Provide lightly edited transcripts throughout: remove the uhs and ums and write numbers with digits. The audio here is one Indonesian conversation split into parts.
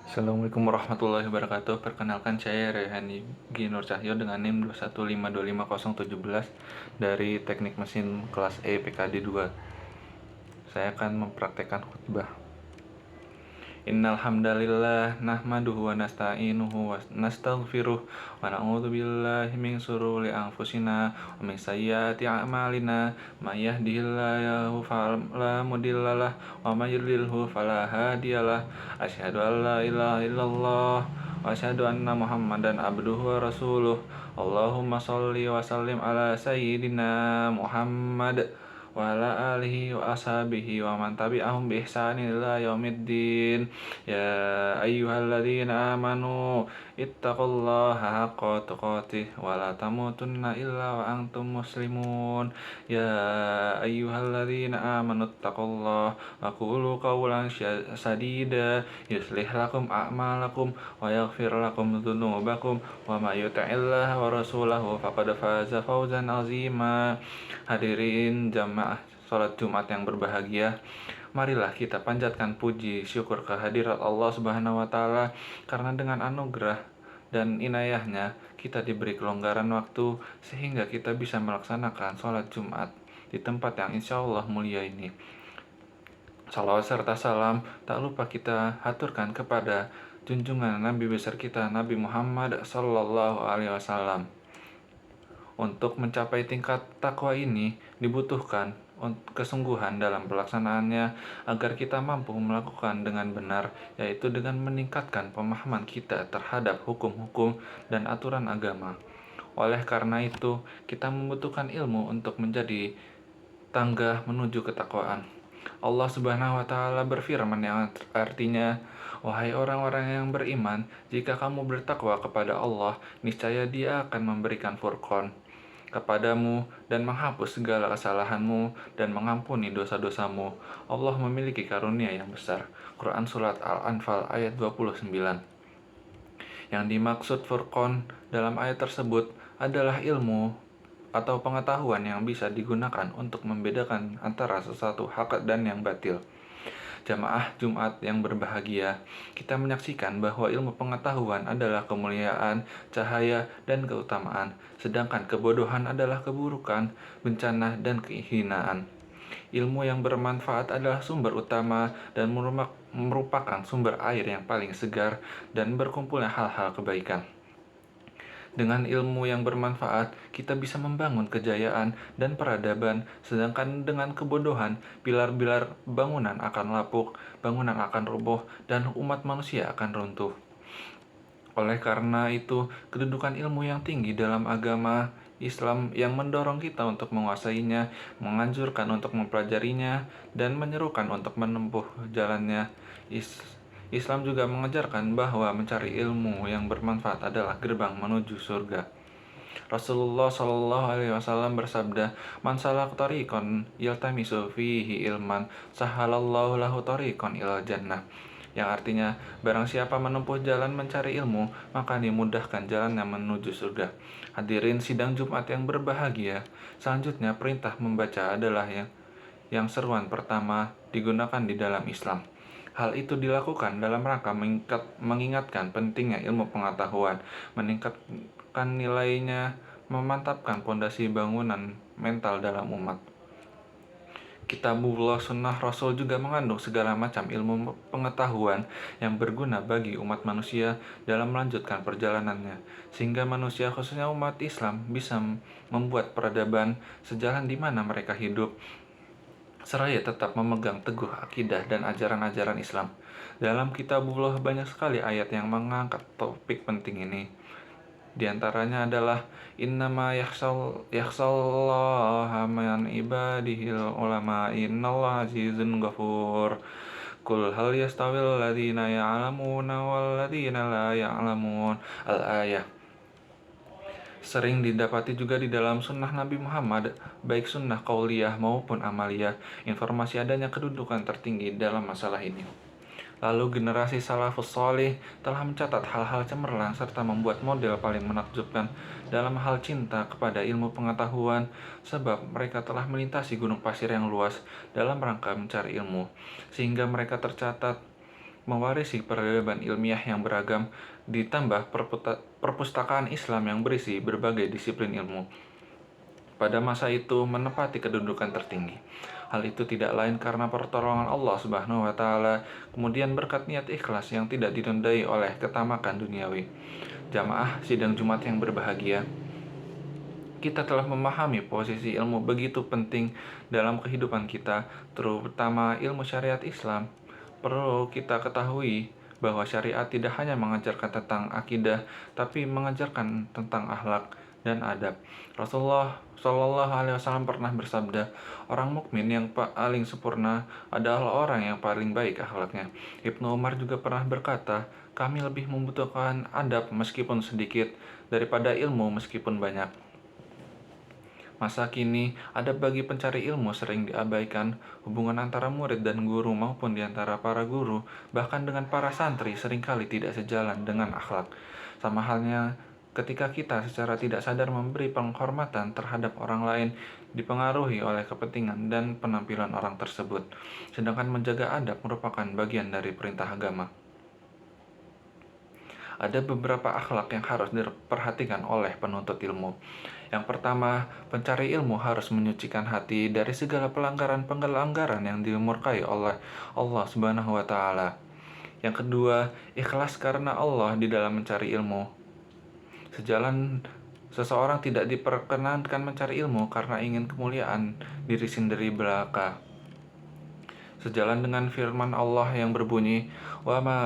Assalamualaikum warahmatullahi wabarakatuh. Perkenalkan saya Rehani Ginur Cahyo dengan NIM 215252017 dari Teknik Mesin kelas E PKD 2. Saya akan mempraktekkan khutbah. Innal hamdalillah nahmaduhu wa nasta'inuhu wa nastaghfiruh wa na'udzu billahi min shururi anfusina wa min sayyiati a'malina may yahdihillahu fala mudhillalah wa may yudlilhu fala hadiyalah. Asyhadu an la ilaha illallah wa asyhadu anna Muhammadan abduhu wa rasuluh. Allahumma shalli wa sallim ala sayyidina Muhammad wa ala alihi wa ashabihi wa man tabi'ahum bi ihsanin ila yaumiddin. Ya ayyuhalladzina amanu ittaqullaha haqqa tuqatih wa la tamutunna illa wa antum muslimun. Ya ayyuhalladzina amanu ittaqullaha wa qulu qawlan sadida yuslih lakum a'malakum wa yaghfir lakum dzunubakum wa may yuti'illaha wa rasulahu faqad faza fawzan 'azima. Hadirin jamaah sholat Jumat yang berbahagia, marilah kita panjatkan puji syukur kehadirat Allah Subhanahu wa Ta'ala, karena dengan anugerah dan inayahnya kita diberi kelonggaran waktu sehingga kita bisa melaksanakan sholat Jumat di tempat yang insya Allah mulia ini. Salawat serta salam tak lupa kita haturkan kepada junjungan Nabi besar kita, Nabi Muhammad Sallallahu Alaihi Wasallam. Untuk mencapai tingkat takwa ini dibutuhkan kesungguhan dalam pelaksanaannya agar kita mampu melakukan dengan benar, yaitu dengan meningkatkan pemahaman kita terhadap hukum-hukum dan aturan agama. Oleh karena itu, kita membutuhkan ilmu untuk menjadi tangga menuju ketakwaan. Allah Subhanahu wa Ta'ala berfirman yang artinya, "Wahai orang-orang yang beriman, jika kamu bertakwa kepada Allah, niscaya Dia akan memberikan furqan kepadamu dan menghapus segala kesalahanmu dan mengampuni dosa-dosamu. Allah memiliki karunia yang besar." Quran Surat Al-Anfal ayat 29. Yang dimaksud furqan dalam ayat tersebut adalah ilmu atau pengetahuan yang bisa digunakan untuk membedakan antara sesuatu hak dan yang batil. Jamaah Jumat yang berbahagia, kita menyaksikan bahwa ilmu pengetahuan adalah kemuliaan, cahaya, dan keutamaan, sedangkan kebodohan adalah keburukan, bencana, dan kehinaan. Ilmu yang bermanfaat adalah sumber utama dan merupakan sumber air yang paling segar dan berkumpulnya hal-hal kebaikan. Dengan ilmu yang bermanfaat, kita bisa membangun kejayaan dan peradaban, sedangkan dengan kebodohan, pilar-pilar bangunan akan lapuk, bangunan akan roboh, dan umat manusia akan runtuh. Oleh karena itu, kedudukan ilmu yang tinggi dalam agama Islam yang mendorong kita untuk menguasainya, menganjurkan untuk mempelajarinya, dan menyerukan untuk menempuh jalannya. Islam juga mengajarkan bahwa mencari ilmu yang bermanfaat adalah gerbang menuju surga. Rasulullah Shallallahu Alaihi Wasallam bersabda, "Man salaka tariqan yaltamisu fihi ilman, sahalallahu lahu tariqan ilal jannah." Yang artinya, barang siapa menempuh jalan mencari ilmu, maka dimudahkan jalannya menuju surga. Hadirin sidang Jumat yang berbahagia, selanjutnya perintah membaca adalah yang seruan pertama digunakan di dalam Islam. Hal itu dilakukan dalam rangka mengingatkan pentingnya ilmu pengetahuan, meningkatkan nilainya, memantapkan pondasi bangunan mental dalam umat. Kitabullah Sunnah Rasul juga mengandung segala macam ilmu pengetahuan yang berguna bagi umat manusia dalam melanjutkan perjalanannya, sehingga manusia khususnya umat Islam bisa membuat peradaban sejalan di mana mereka hidup, seraya tetap memegang teguh akidah dan ajaran-ajaran Islam. Dalam Kitabullah banyak sekali ayat yang mengangkat topik penting ini. Di antaranya adalah innama yakhshallaha min ibadihil ulama innallaha azizun ghafur. Qul hal yastawil ladzina ya'lamuna wal ladzina la ya'lamun. Al-ayah. Sering didapati juga di dalam sunnah Nabi Muhammad, baik sunnah qauliyah maupun amaliyah, informasi adanya kedudukan tertinggi dalam masalah ini. Lalu generasi salafus sholih telah mencatat hal-hal cemerlang serta membuat model paling menakjubkan dalam hal cinta kepada ilmu pengetahuan, sebab mereka telah melintasi gunung pasir yang luas dalam rangka mencari ilmu, sehingga mereka tercatat mewarisi peradaban ilmiah yang beragam, ditambah perpustakaan Islam yang berisi berbagai disiplin ilmu. Pada masa itu menempati kedudukan tertinggi. Hal itu tidak lain karena pertolongan Allah Subhanahu wa taala, kemudian berkat niat ikhlas yang tidak ditandai oleh ketamakan duniawi. Jamaah sidang Jumat yang berbahagia, kita telah memahami posisi ilmu begitu penting dalam kehidupan kita, terutama ilmu syariat Islam. Perlu kita ketahui bahwa syariat tidak hanya mengajarkan tentang akidah, tapi mengajarkan tentang akhlak dan adab. Rasulullah Shallallahu Alaihi Wasallam pernah bersabda, orang mukmin yang paling sempurna adalah orang yang paling baik akhlaknya. Ibnu Umar juga pernah berkata, kami lebih membutuhkan adab meskipun sedikit daripada ilmu meskipun banyak. Masa kini, adab bagi pencari ilmu sering diabaikan. Hubungan antara murid dan guru maupun di antara para guru, bahkan dengan para santri seringkali tidak sejalan dengan akhlak. Sama halnya ketika kita secara tidak sadar memberi penghormatan terhadap orang lain, dipengaruhi oleh kepentingan dan penampilan orang tersebut. Sedangkan menjaga adab merupakan bagian dari perintah agama. Ada beberapa akhlak yang harus diperhatikan oleh penuntut ilmu. Yang pertama, pencari ilmu harus menyucikan hati dari segala pelanggaran yang dimurkai oleh Allah Subhanahu wa taala. Yang kedua, ikhlas karena Allah di dalam mencari ilmu. Seseorang tidak diperkenankan mencari ilmu karena ingin kemuliaan diri sendiri belaka. Sejalan dengan firman Allah yang berbunyi, "Wa ma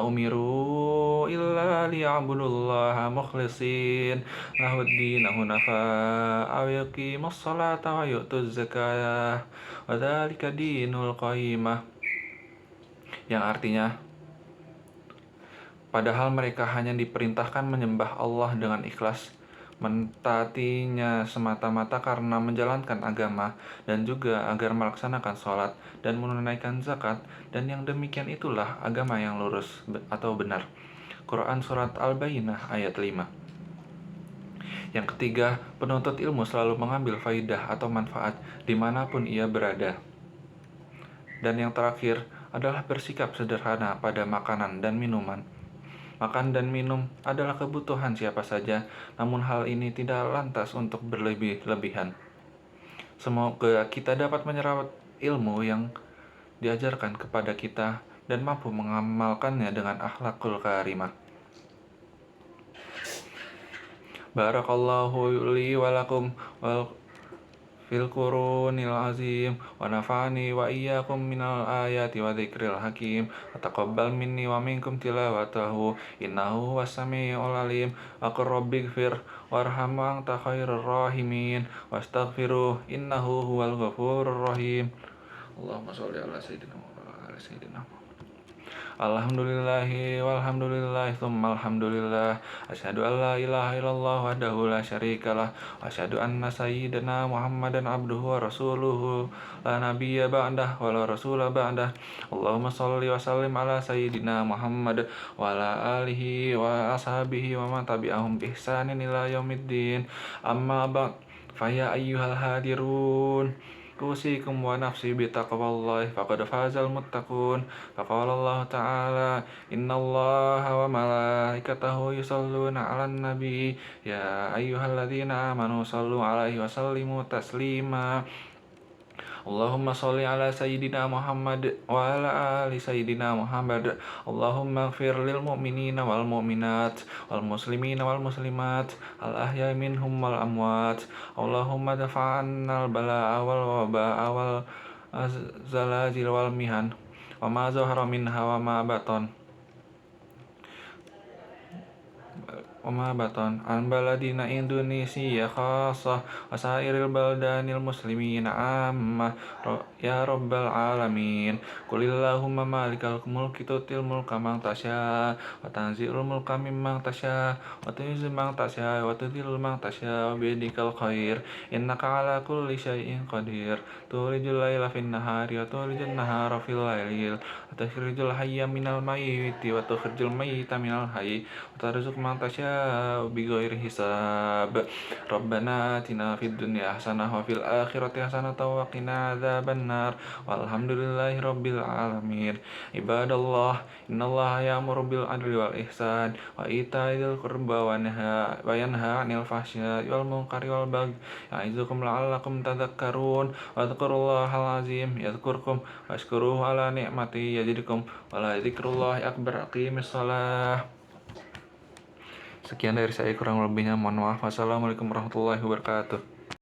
umiru illa liya'budullaha mukhlishin lahuddin hunafa'a wa yuqimus salata wa yu'tuz zakah wa dzalika dinul qayyimah." Yang artinya, padahal mereka hanya diperintahkan menyembah Allah dengan ikhlas, mentaatinya semata-mata karena menjalankan agama, dan juga agar melaksanakan sholat dan menunaikan zakat, dan yang demikian itulah agama yang lurus atau benar. Quran Surat Al-Bayyinah ayat 5. Yang ketiga, penuntut ilmu selalu mengambil faidah atau manfaat dimanapun ia berada. Dan yang terakhir adalah bersikap sederhana pada makanan dan minuman. Makan dan minum adalah kebutuhan siapa saja, namun hal ini tidak lantas untuk berlebih-lebihan. Semoga kita dapat menyerap ilmu yang diajarkan kepada kita dan mampu mengamalkannya dengan akhlakul karimah. Barakallahu li wa lakum wal fil qurunil azim wa nafa'ani wa iyyakum minal ayati wa dzikril hakim wa taqabbal minni wa minkum tilawatahu innahu huwas samiul alim wa qur rabbighfir warham wa anta khairur rahimin wastaghfiruh innahu huwal ghafurur rahim. Allahumma sholli ala sayyidina Muhammad wa ala sayyidina Muhammad. Alhamdulillahi walhamdulillahi thumma alhamdulillah. Asyhadu an la ilaha illallah wahdahu la syarikalah wa asyhadu anna sayyidina Muhammadan abduhu wa rasuluhu la nabiyya ba'dah wa la rasula ba'dah. Allahumma sholli wa sallim ala sayyidina Muhammad wa ala alihi wa ashabihi wa man tabi'ahum bi ihsanin ila yaumiddin. Amma ba'd, fa ya ayyuhal hadirun, usikum wa nafsi bitaqwallahi faqad fazal muttaqun. Faqala Allah Ta'ala, innallaha wa malaikatahu yusalluna 'alan nabi ya ayyuhalladzina amanu sallu 'alaihi wa sallimu taslima. Allahumma sholli ala sayyidina Muhammad wa ala ali sayyidina Muhammad. Allahumma ighfir lil mu'minina wal mu'minat wal muslimina wal muslimat al ahya'i minhum wal amwat. Allahumma dafa'annal bala'a wal waba'a wal zalazil wal mihan wa ma zahara minha wa ma baton an baladina Indonesia khasah wa sairil baldanil muslimina amma ya rabbal alamin. Qulillahumma malikal mulki tutil mulka man tasya wa tanzi'ul mulka mimman tasya wa tu'izzu man tasya wa tudhillu man tasya wa biyadikal khair innaka ala kulli syai'in qadir. Tulijul laila fin nahari wa tulijul nahara fil laili wa tukhrijul hayya minal mayyiti wa tukhrijul mayyita minal hayyi wa tarzuqu man تشاء بغير حساب ربنا آتنا في الدنيا حسنة وفي الآخرة حسنة وقنا عذاب النار والحمد لله رب العالمين عباد الله إن الله يأمر بالعدل والإحسان وإيتاء ذي القربى وينهى عن الفحشاء والمنكر والبغي يعظكم لعلكم تذكرون واذكروا الله العظيم يذكركم واشكروه على نعمته يزدكم ولذكر الله أكبر أقيموا الصلاة. Sekian dari saya, kurang lebihnya mohon maaf. Wassalamualaikum warahmatullahi wabarakatuh.